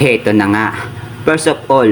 Heto na nga. First of all,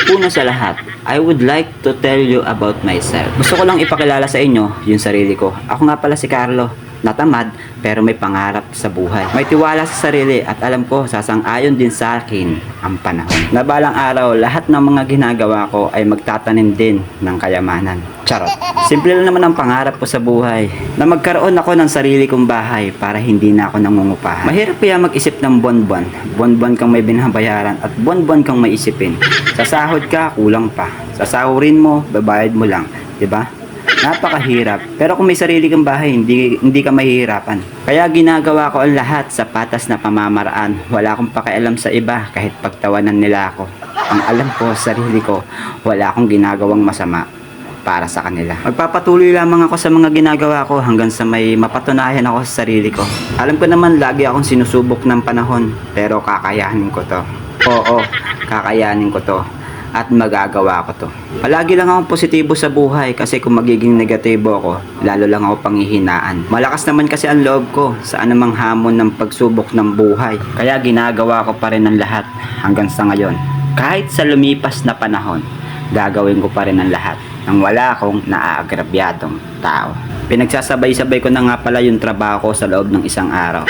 una sa lahat, I would like to tell you about myself. Gusto ko lang ipakilala sa inyo yung sarili ko. Ako nga pala si Carlo. Natamad pero may pangarap sa buhay. May tiwala sa sarili at alam ko sasang-ayon din sa akin ang panahon. Na balang araw, lahat ng mga ginagawa ko ay magtatanim din ng kayamanan. Charot. Simple lang naman ang pangarap ko sa buhay. Na magkaroon ako ng sarili kong bahay para hindi na ako nangungupahan. Mahirap kaya mag-isip ng buwan-buwan. Buwan-buwan kang may binabayaran at buwan-buwan kang may isipin. Sa sahod ka, kulang pa. Sa sahurin mo, babayad mo lang. 'Di ba? Napakahirap. Pero kung may sarili kang bahay, hindi ka mahihirapan. Kaya ginagawa ko ang lahat sa patas na pamamaraan. Wala akong pakialam sa iba kahit pagtawanan nila ako. Ang alam ko sa sarili ko, wala akong ginagawang masama para sa kanila. Magpapatuloy lamang ako sa mga ginagawa ko hanggang sa may mapatunayan ako sa sarili ko. Alam ko naman lagi akong sinusubok ng panahon, pero kakayanin ko to. Oo, kakayanin ko to. At magagawa ko to. Palagi lang akong positibo sa buhay kasi kung magiging negatibo ako, lalo lang ako panghihinaan. Malakas naman kasi ang loob ko sa anumang hamon ng pagsubok ng buhay. Kaya ginagawa ko pa rin ang lahat hanggang sa ngayon. Kahit sa lumipas na panahon, gagawin ko pa rin ang lahat nang wala akong naaagrabyadong tao. Pinagsasabay-sabay ko na nga pala yung trabaho ko sa loob ng isang araw.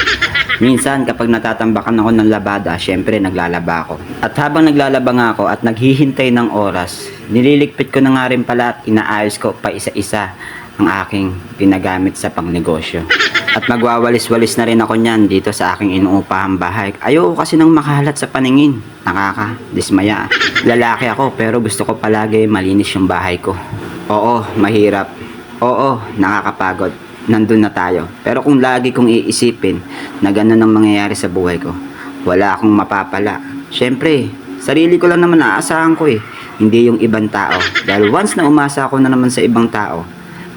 Minsan kapag natatambakan ako ng labada, syempre naglalaba ako. At habang naglalaba nga ako at naghihintay ng oras, nililigpit ko na nga rin pala at inaayos ko pa isa-isa ang aking ginagamit sa pangnegosyo. At magwawalis-walis na rin ako niyan dito sa aking inuupahang bahay. Ayoko kasi nang makahalat sa paningin. Nakakadismaya. Lalaki ako pero gusto ko palagi malinis yung bahay ko. Oo, mahirap. Oo, nakakapagod. Nandun na tayo. Pero kung lagi kong iisipin na ganun ang mangyayari sa buhay ko, wala akong mapapala. Syempre, sarili ko lang naman aasahan ko eh. Hindi yung ibang tao. Dahil once na umasa ako na naman sa ibang tao,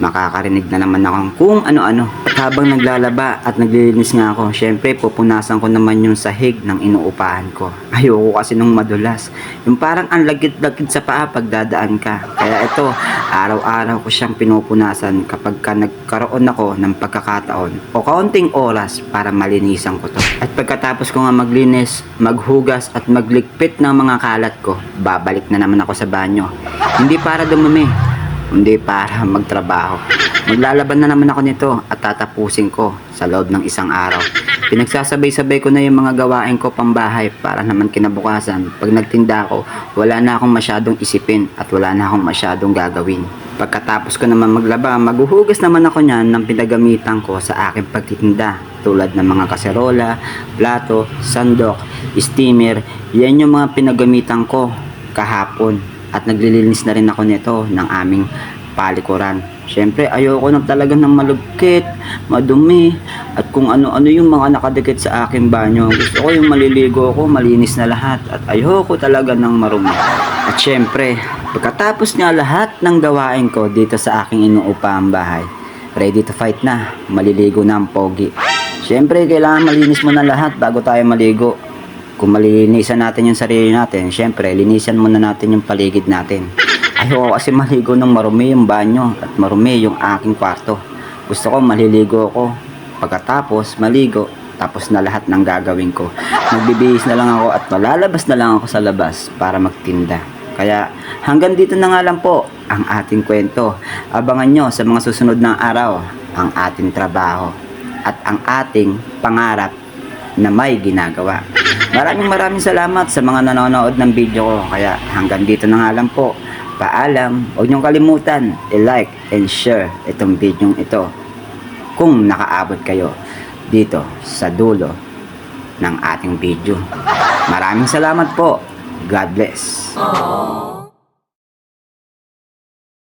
makakarinig na naman ako kung ano-ano. At habang naglalaba at naglilinis nga ako, syempre pupunasan ko naman yung sahig ng inuupahan ko. Ayoko kasi nung madulas. Yung parang ang lagkit-lagkit sa paa pag dadaan ka. Kaya ito, araw-araw ko siyang pinupunasan kapag ka nagkaroon ako ng pagkakataon o kaunting oras para malinisan ko to. At pagkatapos ko nga maglinis, maghugas at magligpit ng mga kalat ko, babalik na naman ako sa banyo. Hindi para dumumi, hindi para magtrabaho. Maglalaban na naman ako nito at tatapusin ko sa loob ng isang araw. Pinagsasabay-sabay ko na yung mga gawain ko pambahay para naman kinabukasan. Pag nagtinda ako, wala na akong masyadong isipin at wala na akong masyadong gagawin. Pagkatapos ko naman maglaba, maghuhugas naman ako niyan ng pinagamitan ko sa aking pagtitinda. Tulad ng mga kaserola, plato, sandok, steamer. Yan yung mga pinagamitan ko kahapon. At naglilinis na rin ako nito ng aming palikuran. Syempre ayoko na talaga ng malugkit, madumi, at kung ano-ano yung mga nakadikit sa aking banyo. Gusto ko yung maliligo ko, malinis na lahat. At ayoko talaga ng marumi. At syempre, pagkatapos nga lahat ng gawain ko dito sa aking inuupahang bahay, ready to fight na, maliligo na ang pogi. Syempre kailangan malinis mo na lahat bago tayo maligo. Kung malinisan natin yung sarili natin, syempre, linisan muna natin yung paligid natin. Ayoko kasi maligo ng marumi yung banyo at marumi yung aking kwarto. Gusto ko maliligo ako. Pagkatapos, maligo, tapos na lahat ng gagawin ko. Magbibihis na lang ako at malalabas na lang ako sa labas para magtinda. Kaya hanggang dito na nga lang po ang ating kwento. Abangan nyo sa mga susunod na araw ang ating trabaho at ang ating pangarap na may ginagawa. Maraming salamat sa mga nanonood ng video ko. Kaya hanggang dito na nga lang po. Paalam. Huwag niyong kalimutan i-like and share itong video ito kung nakaabot kayo dito sa dulo ng ating video. Maraming salamat po. God bless. Aww.